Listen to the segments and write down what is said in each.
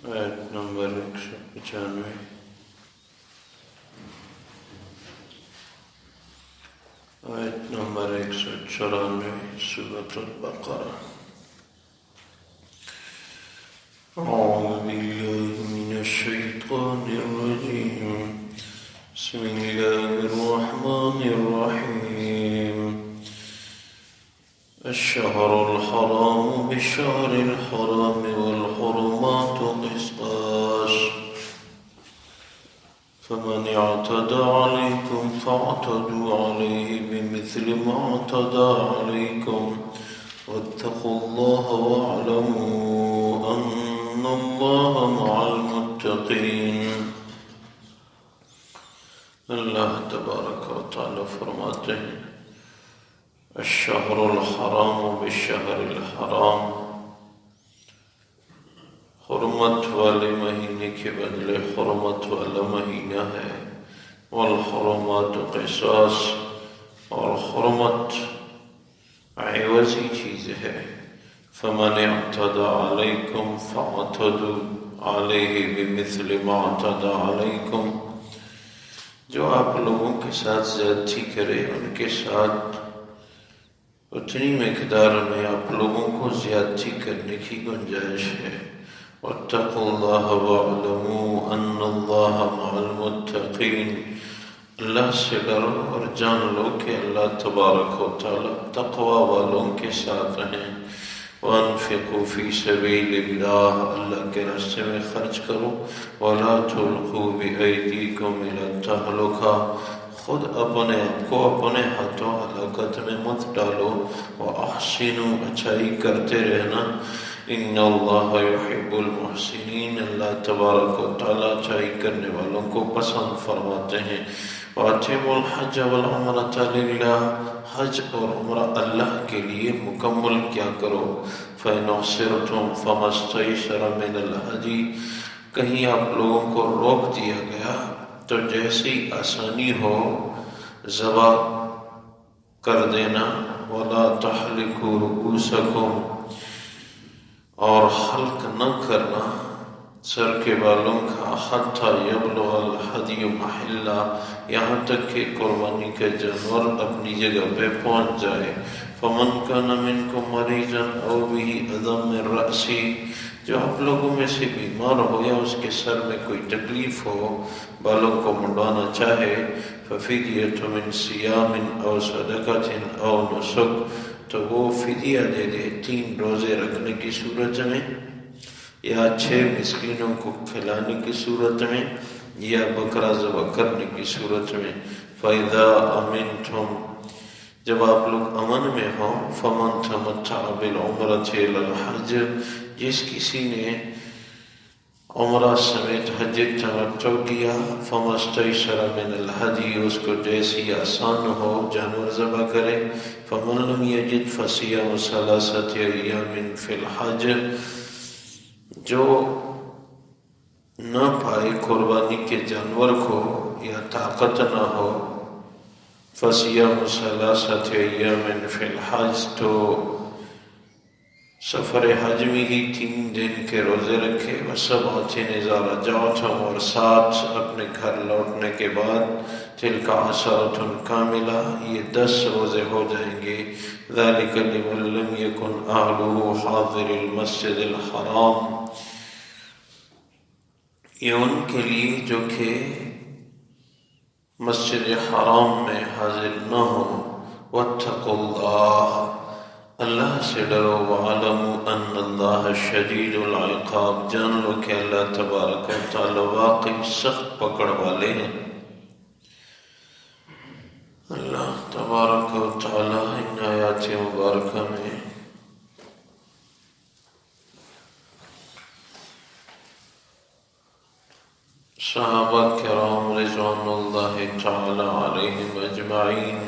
آیت نمبر 195 آیت نمبر 194 سورة البقرہ۔ اعوذ باللہ من الشیطان الرجیم، بسم اللہ الرحمن الرحیم۔ الشهر الحرام بالشهر الحرام والحرمات قصاص، فمن اعتدى عليكم فاعتدوا عليه بمثل ما اعتدى عليكم واتقوا الله واعلموا أن الله مع المتقين۔ اللہ تبارک و تعالی فرماتے ہیں الشہر الحرام بالشہر الحرام، حرمت والے مہینے کے بدلے حرمت والا مہینہ ہے، والحرمات قصاص، اور حرمت عوضی چیز ہے۔ فمن اعتدى علیکم فاعتدوا علیہ بمثل ما اعتدى علیکم، جو آپ لوگوں کے ساتھ زیادتی کرے ان کے ساتھ اتنی مقدار میں آپ لوگوں کو زیادتی کرنے کی گنجائش ہے۔ واتقوا اللہ واعلموا ان اللہ مع المتقین، اللہ سے ڈرو اور جان لو کہ اللہ تبارک و تعالی تقوی والوں کے ساتھ ہیں۔ وانفقوا فی سبیل اللہ، اللہ کے راستے میں خرچ کرو۔ ولا تلقوا بایدیکم الی التہلکہ، خود اپنے آپ کو اپنے ہاتھوں ہلاکت میں مت ڈالو۔ وَأَحْسِنُوا، اچھائی کرتے رہنا۔ إِنَّ اللَّهَ يُحِبُّ الْمُحْسِنِينَ، اللہ تبارک و تعالیٰ اچھائی کرنے والوں کو پسند فرماتے ہیں۔ وَأَتِمُّوا الْحَجَّ وَالْعُمْرَةَ لِلَّهِ، حج اور عمرہ اللہ کے لیے مکمل کیا کرو۔ فَإِنْ أُحْصِرْتُمْ فَمَا اسْتَيْسَرَ مِنَ الْهَدْيِ، کہیں آپ لوگوں کو روک دیا گیا تو جیسی آسانی ہو ذبح کر دینا۔ وَلَا تَحْلِقُوا رُؤُوسَكُمْ، اور حلق نہ کرنا سر کے بالوں کا، حتیٰ یبلغ الہدی محلہ، یہاں تک کہ قربانی کا جانور اپنی جگہ پہ پہنچ جائے۔ فَمَنْ كَانَ مِنْكُمْ مَرِيضًا أَوْ بِهِ أَذًى مِّن رَأْسِهِ، جو آپ لوگوں میں سے بیمار ہو یا اس کے سر میں کوئی تکلیف ہو، بالوں کو منڈوانا چاہے، فَفِدْيَةٌ مِّن صِيَامٍ أَوْ صَدَقَةٍ أَوْ نُسُكٍ، تو وہ فدیہ دے دے 3 روزے رکھنے کی صورت میں، یا 6 مسکینوں کو کھلانے کی صورت میں، یا بکرا ذبح کرنے کی صورت میں۔ فَإِذَا أَمِنْتُمْ، جب آپ لوگ امن میں ہوں، فَمَنْ تَمَتَّعَ بِالْعُمْرَةِ إِلَى الْحَجِّ، جس کسی نے عمرہ سمیت حج تمتع کیا، فَمَا اسْتَيْسَرَ مِنَ الْهَدْيِ، اس کو جیسی آسان ہو جانور ذبح کرے۔ فَمَنْ لَمْ يَجِدْ فَصِيَامُ 3 أَيَّامٍ فِي الْحَجِّ، جو نہ پائے قربانی کے جانور کو یا طاقت نہ ہو، فَصِيَامُ 3 أَيَّامٍ فِي الْحَجِّ، تو سفر حج میں ہی 3 دن کے روزے رکھے۔ وَسَبْعَةٍ إِذَا رَجَعْتُمْ، اور 7 اپنے گھر لوٹنے کے بعد۔ تِلْكَ عَشَرَةٌ كَامِلَةٌ، یہ 10 روزے ہو جائیں گے۔ ذَلِكَ لِمَن لَّمْ يَكُنْ أَهْلُهُ حَاضِرِ الْمَسْجِدِ الْحَرَامِ، یہ ان کے لیے جو کہ مسجد حرام میں حاضر نہ ہو۔ وَاتَّقُوا اللَّهَ، اللہ سے ڈرو۔ وَعَلَمُوا أَنَّ اللَّهَ شَدِيدُ الْعِقَابِ، جان لو کہ اللہ تبارک و تعالی واقعی سخت پکڑ والے ہیں۔ اللہ تبارک و تعالی ان آیات مبارکہ میں صحابہ کرام رضوان اللہ تعالی علیہم اجمعین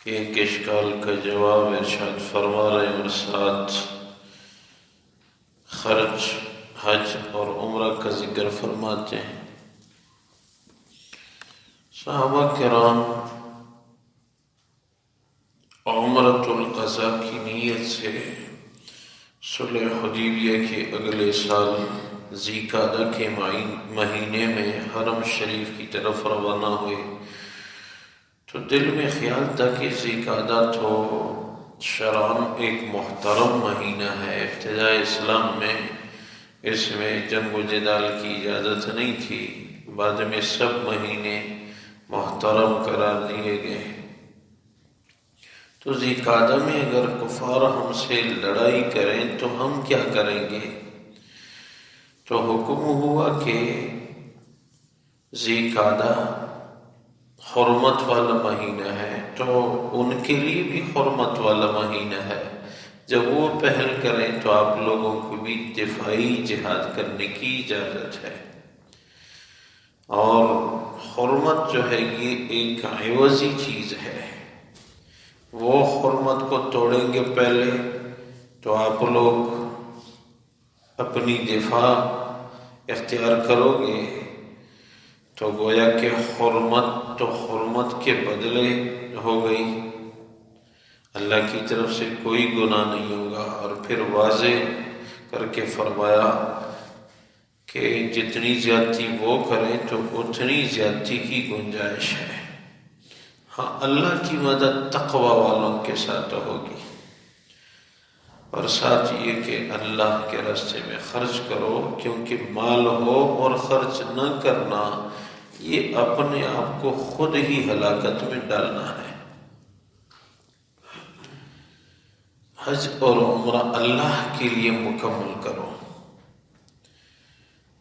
کہ ایک اشکال کا جواب ارشاد فرما رہے ہیں، اور ساتھ خرچ، حج اور عمرہ کا ذکر فرماتے ہیں۔ صحابہ کرام عمرۃ القضاء کی نیت سے صلح حدیبیہ کے اگلے سال ذی قعدہ کے مہینے میں حرم شریف کی طرف روانہ ہوئے تو دل میں خیال تھا کہ ذی قعدہ تو شرعاً ایک محترم مہینہ ہے، ابتداء اسلام میں اس میں جنگ و جدال کی اجازت نہیں تھی، بعد میں سب مہینے محترم قرار دیے گئے۔ تو ذی قعدہ میں اگر کفار ہم سے لڑائی کریں تو ہم کیا کریں گے؟ تو حکم ہوا کہ ذی قعدہ حرمت والا مہینہ ہے تو ان کے لیے بھی حرمت والا مہینہ ہے، جب وہ پہل کریں تو آپ لوگوں کو بھی دفاعی جہاد کرنے کی اجازت ہے۔ اور حرمت جو ہے یہ ایک عوضی چیز ہے، وہ حرمت کو توڑیں گے پہلے تو آپ لوگ اپنی دفاع اختیار کرو گے تو گویا کہ حرمت کے بدلے ہو گئی، اللہ کی طرف سے کوئی گناہ نہیں ہوگا۔ اور پھر واضح کر کے فرمایا کہ جتنی زیادتی وہ کریں تو اتنی زیادتی کی گنجائش ہے، ہاں اللہ کی مدد تقوی والوں کے ساتھ ہوگی، اور ساتھ یہ کہ اللہ کے راستے میں خرچ کرو، کیونکہ مال ہو اور خرچ نہ کرنا یہ اپنے آپ کو خود ہی ہلاکت میں ڈالنا ہے۔ حج اور عمرہ اللہ کے لیے مکمل کرو۔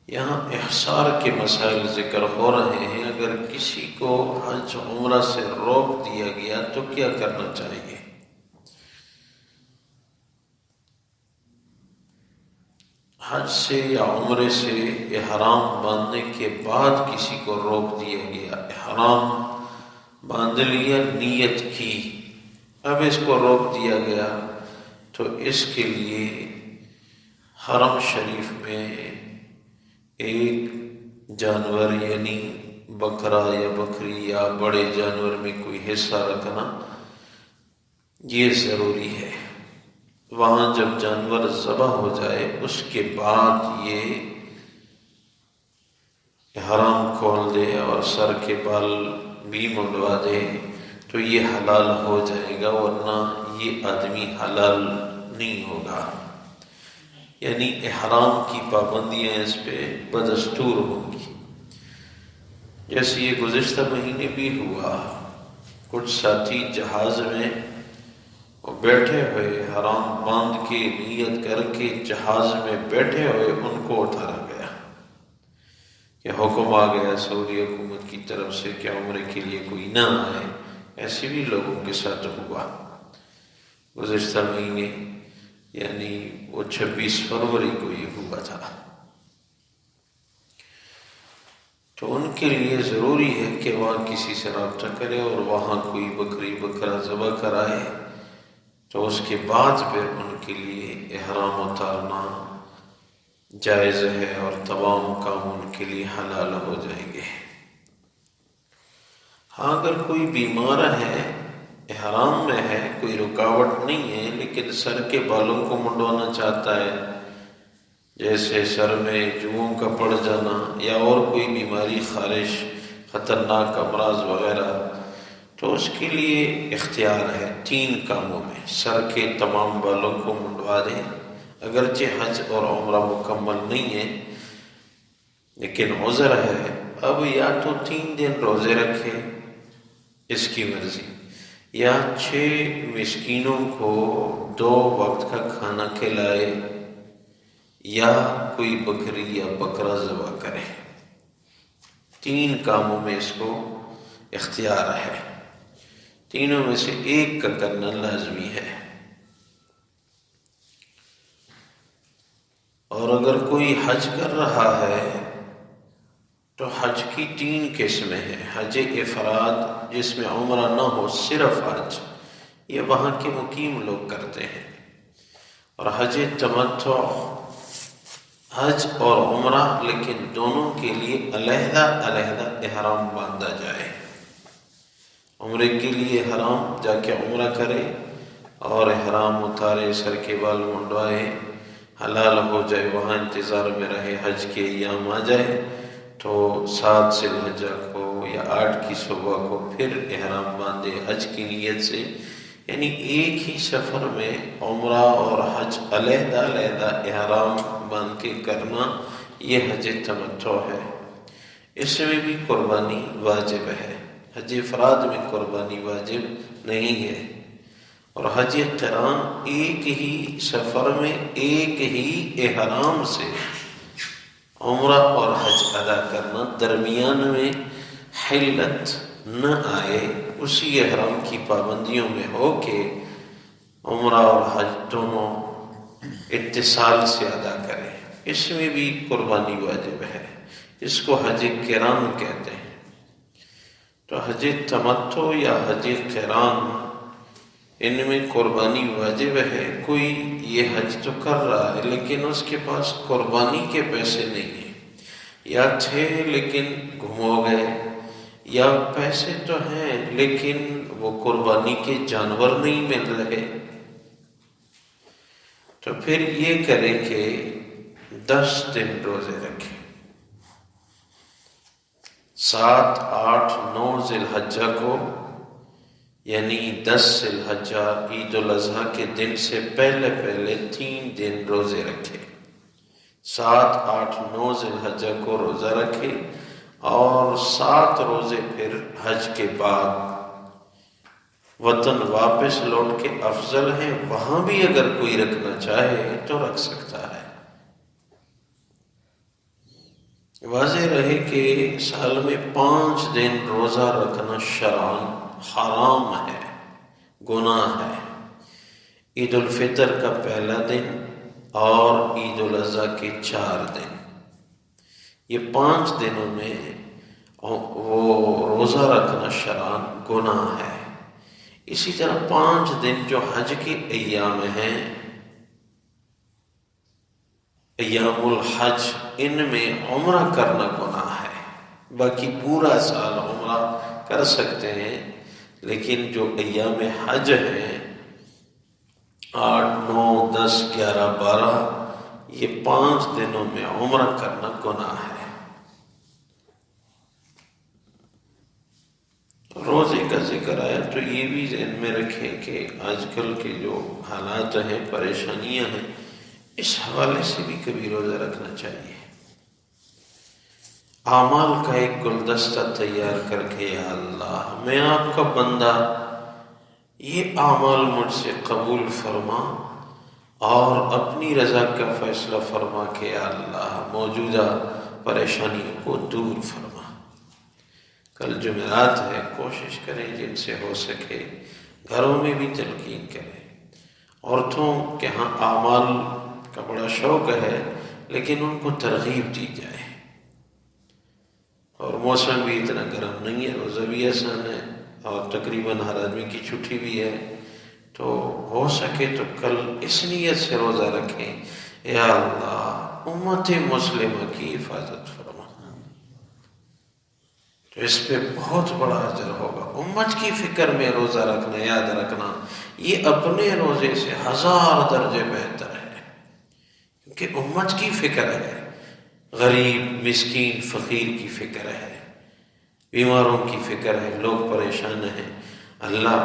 یہاں احصار کے مسائل ذکر ہو رہے ہیں، اگر کسی کو حج عمرہ سے روک دیا گیا تو کیا کرنا چاہیے؟ حج سے یا عمرے سے احرام باندھنے کے بعد کسی کو روک دیا گیا، احرام باندھ لیا، نیت کی، اب اس کو روک دیا گیا تو اس کے لیے حرم شریف میں ایک جانور یعنی بکرا یا بکری یا بڑے جانور میں کوئی حصہ رکھنا یہ ضروری ہے۔ وہاں جب جانور ذبح ہو جائے اس کے بعد یہ احرام کھول دے اور سر کے بال بھی منڈوا دے تو یہ حلال ہو جائے گا، ورنہ یہ آدمی حلال نہیں ہوگا۔ یعنی احرام کی پابندیاں اس پہ بدستور ہوں گی۔ جیسے یہ گزشتہ مہینے بھی ہوا، کچھ ساتھی جہاز میں وہ بیٹھے ہوئے حرام باندھ کے نیت کر کے جہاز میں بیٹھے ہوئے ان کو اتارا گیا کہ حکم آ گیا سعودی حکومت کی طرف سے کہ عمرے کے لیے کوئی نہ آئے۔ ایسے بھی لوگوں کے ساتھ ہوا گزشتہ مہینے، یعنی وہ 26 فروری کو یہ ہوا تھا۔ تو ان کے لیے ضروری ہے کہ وہاں کسی سے رابطہ کرے اور وہاں کوئی بکری بکرا ذبح کرائے، تو اس کے بعد پھر ان کے لیے احرام اتارنا جائز ہے اور تمام کام ان کے لیے حلال ہو جائیں گے۔ ہاں اگر کوئی بیمار ہے، احرام میں ہے، کوئی رکاوٹ نہیں ہے، لیکن سر کے بالوں کو منڈوانا چاہتا ہے، جیسے سر میں جوؤں کا پڑ جانا یا اور کوئی بیماری، خارش، خطرناک امراض وغیرہ، تو اس کے لیے اختیار ہے 3 کاموں میں سر کے تمام بالوں کو منڈوا دے، اگرچہ حج اور عمرہ مکمل نہیں ہے لیکن عذر ہے، اب یا تو 3 دن روزے رکھے، اس کی مرضی، یا 6 مسکینوں کو 2 وقت کا کھانا کھلائے، یا کوئی بکری یا بکرا ذبح کرے۔ 3 کاموں میں اس کو اختیار ہے، تینوں میں سے ایک کا کرنا لازمی ہے۔ اور اگر کوئی حج کر رہا ہے تو حج کی 3 قسمیں ہیں۔ حج افراد جس میں عمرہ نہ ہو، صرف حج، یہ وہاں کے مقیم لوگ کرتے ہیں، اور حج تمتع، حج اور عمرہ لیکن دونوں کے لیے علیحدہ علیحدہ احرام باندھا جائے۔ عمرے کے لیے احرام جا کے عمرہ کرے اور احرام اتارے، سر کے بال منڈوائے، حلال ہو جائے، وہاں انتظار میں رہے، حج کے ایام آ جائے تو 7 ذی الحجہ کو یا 8 کی صبح کو پھر احرام باندھے حج کی نیت سے. یعنی ایک ہی سفر میں عمرہ اور حج علیحدہ علیحدہ احرام باندھ کے کرنا، یہ حج تمتع ہے. اس میں بھی قربانی واجب ہے. حج افراد میں قربانی واجب نہیں ہے. اور حج قران ایک ہی سفر میں ایک ہی احرام سے عمرہ اور حج ادا کرنا، درمیان میں حلت نہ آئے، اسی احرام کی پابندیوں میں ہو کہ عمرہ اور حج دونوں اتصال سے ادا کرے. اس میں بھی قربانی واجب ہے. اس کو حج قران کہتے ہیں. تو حج تمتع یا حج قران، ان میں قربانی واجب ہے. کوئی یہ حج تو کر رہا ہے لیکن اس کے پاس قربانی کے پیسے نہیں ہیں، یا تھے لیکن گم ہو گئے، یا پیسے تو ہیں لیکن وہ قربانی کے جانور نہیں مل رہے، تو پھر یہ کرے کہ 10 دن روزے رکھے. 7، 8، 9 ذی الحجہ کو، یعنی 10 ذی الحجہ عید الاضحیٰ کے دن سے پہلے 3 دن روزے رکھے. 7، 8، 9 ذی الحجہ کو روزہ رکھے، اور 7 روزے پھر حج کے بعد وطن واپس لوٹ کے افضل ہیں. وہاں بھی اگر کوئی رکھنا چاہے تو رکھ سکتا ہے. واضح رہے کہ سال میں 5 دن روزہ رکھنا شرعاً حرام ہے، گناہ ہے. عید الفطر کا پہلا دن اور عید الاضحیٰ کے 4 دن، یہ 5 دنوں میں وہ روزہ رکھنا شرعاً گناہ ہے. اسی طرح 5 دن جو حج کے ایام ہیں، ایام الحج، ان میں عمرہ کرنا گناہ ہے. باقی پورا سال عمرہ کر سکتے ہیں، لیکن جو ایام حج ہیں 8، 9، 10، 11، 12، یہ 5 دنوں میں عمرہ کرنا گناہ ہے. روزے کا ذکر آیا تو یہ بھی ذہن میں رکھیں کہ آج کل کے جو حالات ہیں، پریشانیاں ہیں، اس حوالے سے بھی کبھی روزہ رکھنا چاہیے. اعمال کا ایک گلدستہ تیار کر کے، یا اللہ میں آپ کا بندہ، یہ اعمال مجھ سے قبول فرما اور اپنی رضا کا فیصلہ فرما کے، یا اللہ موجودہ پریشانیوں کو دور فرما. کل جمعرات ہے، کوشش کریں جن سے ہو سکے گھروں میں بھی تلقین کریں. عورتوں کے ہاں اعمال کا بڑا شوق ہے لیکن ان کو ترغیب دی جائے. اور موسم بھی اتنا گرم نہیں ہے، روزہ بھی آسان ہے، اور تقریباً ہر آدمی کی چھٹی بھی ہے. تو ہو سکے تو کل اس نیت سے روزہ رکھیں، یا اللہ امت مسلمہ کی حفاظت فرما. تو اس پہ بہت بڑا اجر ہوگا. امت کی فکر میں روزہ رکھنا، یاد رکھنا، یہ اپنے روزے سے 1000 درجے بہتر ہے، کیونکہ امت کی فکر ہے. غریب، مسکین، فقیر کی فکر ہے، بیماروں کی فکر ہے، لوگ پریشان ہیں. اللہ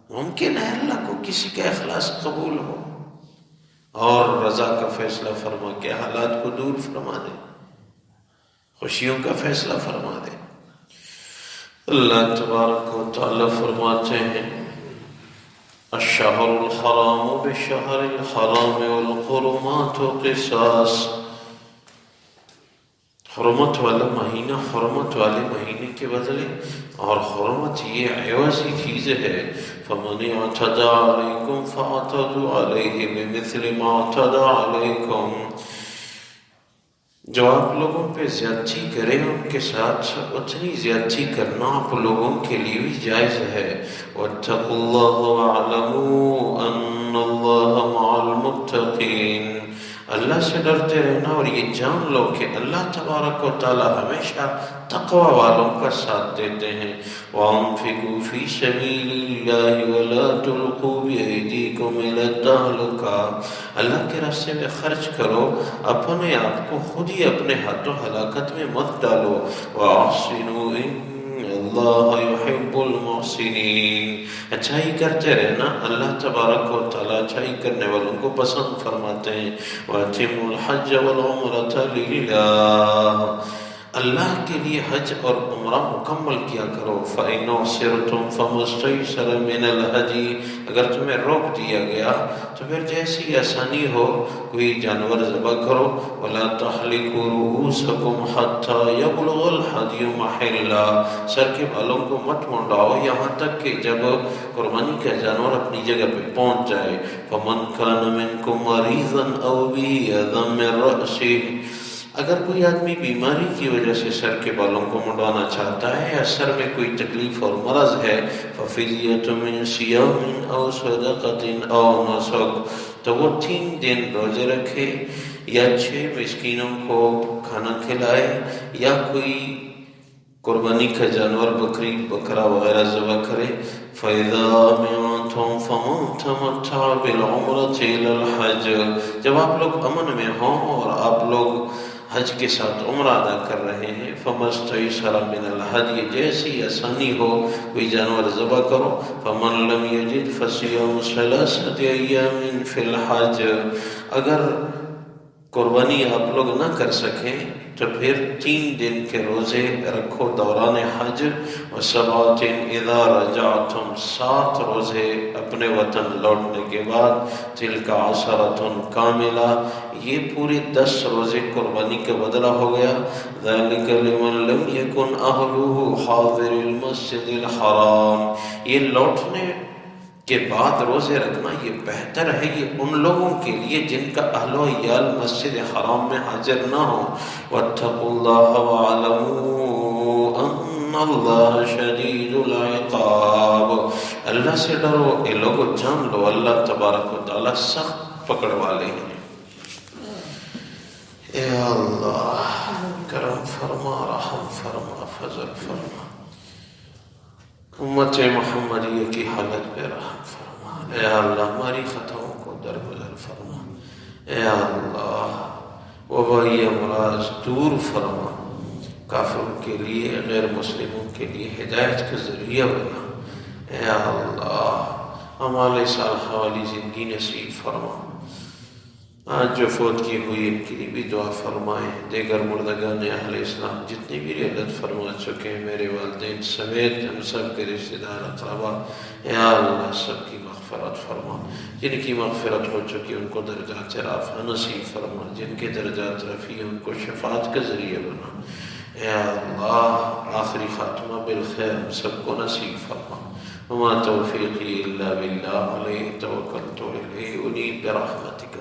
ممکن ہے اللہ کو کسی کا اخلاص قبول ہو اور رضا کا فیصلہ فرما کے حالات کو دور فرما دے، خوشیوں کا فیصلہ فرما دے. اللہ تبارک و تعالی فرماتے ہیں: الشہر الحرام بالشہر الحرام والحرمات قصاص. حرمت والا مہینہ حرمت والے مہینے کے بدلے، اور حرمت یہ عوضی چیز ہے. فمن اعتدى علیکم فاعتدوا علیہ بمثل ما اعتدى علیکم. جو آپ لوگوں پہ زیادتی کرے ان کے ساتھ اتنی زیادتی کرنا آپ لوگوں کے لیے بھی جائز ہے. واتقوا اللہ واعلموا ان ان اللہ مع المتقین، اللہ سے ڈرتے رہنا اور یہ جان لو کہ اللہ تبارک و تعالی ہمیشہ تقوی والوں کا ساتھ دیتے ہیں۔ وَأَنفِقُوا فِي سَبِيلِ اللَّهِ وَلَا تُلْقُوا بِأَيْدِيكُمْ إِلَى التَّهْلُكَةِ، اللہ کے راستے میں خرچ کرو، اپنے آپ کو خود ہی اپنے ہاتھوں ہلاکت میں مت ڈالو۔ وَأَحْسِنُوا إِنَّ اللہ یحب المحسنین، اچھائی کرتے رہنا، اللہ تبارک و تعالی اچھائی کرنے والوں کو پسند فرماتے ہیں۔ وَأَتِمُّوا الْحَجَّ وَالْعُمْرَةَ لِلَّهِ، اللہ کے لیے حج اور عمرہ مکمل کیا کرو۔ فَإِنْ أُحْصِرْتُمْ فَمَا اسْتَيْسَرَ مِنَ الْهَدْيِ، اگر تمہیں روک دیا گیا تو پھر جیسی آسانی ہو کوئی جانور ذبح کرو۔ وَلَا تَحْلِقُوا رُؤُوسَكُمْ حَتَّى يَبْلُغَ الْهَدْيُ مَحِلَّهُ، سر کے بالوں کو مت منڈاؤ یہاں تک کہ جب قربانی کا جانور اپنی جگہ پہ پہنچ جائے۔ فَمَنْ كَانَ مِنْكُمْ مَرِيضًا أَوْ بِهِ أَذًى مِّن رَّأْسِهِ، اگر کوئی آدمی بیماری کی وجہ سے سر کے بالوں کو منڈوانا چاہتا ہے یا سر میں کوئی تکلیف اور مرض ہے، فَفِدْيَةٌ مِّن صِيَامٍ أَوْ صَدَقَةٍ أَوْ نُسُكٍ، تو وہ 3 دن روزے رکھے یا 6 مسکینوں کو کھانا کھلائے یا کوئی قربانی کا جانور بکری بکرا وغیرہ ذبح کرے۔ فَإِذَا أَمِنْتُمْ فَمَنْ تَمَتَّعَ بِالْعُمْرَةِ إِلَى الْحَجِّ، جب آپ لوگ امن میں ہوں اور آپ لوگ حج کے ساتھ عمرہ ادا کر رہے ہیں، فَمَا اسْتَيْسَرَ مِنَ الْهَدْيِ، جیسی آسانی ہو کوئی جانور ذبح کرو۔ فَمَنْ لَمْ يَجِدْ فَصِيَامُ 3 أَيَّامٍ فِي الْحَجِّ، اگر قربانی آپ لوگ نہ کر سکیں تو پھر 3 دن کے روزے رکھو دوران حج۔ وَسَبْعَةٍ إِذَا رَجَعْتُمْ، 7 روزے اپنے وطن لوٹنے کے بعد۔ تِلْكَ عَشَرَةٌ كَامِلَةٌ، یہ پورے 10 روزے قربانی کا بدلہ ہو گیا۔ ذَلِكَ لِمَنْ لَمْ يَكُنْ أَهْلُهُ حَاضِرِ الْمَسْجِدِ الْحَرَامِ، یہ لوٹنے کے بعد روزے رکھنا یہ بہتر ہے، یہ ان لوگوں کے لیے جن کا اہل و عیال مسجد حرام میں حاضر نہ ہو۔ وَاتَّقُوا اللَّهَ وَاعْلَمُوا أَنَّ اللَّهَ شَدِيدُ الْعِقَابِ، اللہ سے ڈرو، اے لوگو جان لو اللہ تبارک و تعالی سخت پکڑ والے ہیں۔ اے اللہ کرم فرما، رحم فرما، فضل فرما، امت محمدیہ کی حالت پہ رحم فرما۔ اے اللہ ہماری خطاؤں کو درگزر فرما۔ اے اللہ وبائی امراض دور فرما، کافروں کے لیے غیر مسلموں کے لیے ہدایت کا ذریعہ بنا۔ اے اللہ ہمارے صالحہ والی زندگی نصیب فرما۔ آج جو فوت کی ہوئی ان کے لیے بھی دعا فرمائیں، دیگر مردگان اہل اسلام جتنی بھی رحلت فرما چکے ہیں، میرے والدین سمیت ہم سب کے رشتہ دار اقربا، یا اللہ سب کی مغفرت فرما۔ جن کی مغفرت ہو چکی ان کو درجات رفیع نصیب فرما، جن کے درجات رفیع ان کو شفاعت کا ذریعہ بنا۔ یا اللہ آخری خاتمہ بالخیر ہم سب کو نصیب فرما۔ وما توفیقی الا باللہ، علیہ توکلت و الیہ انیب برحمتک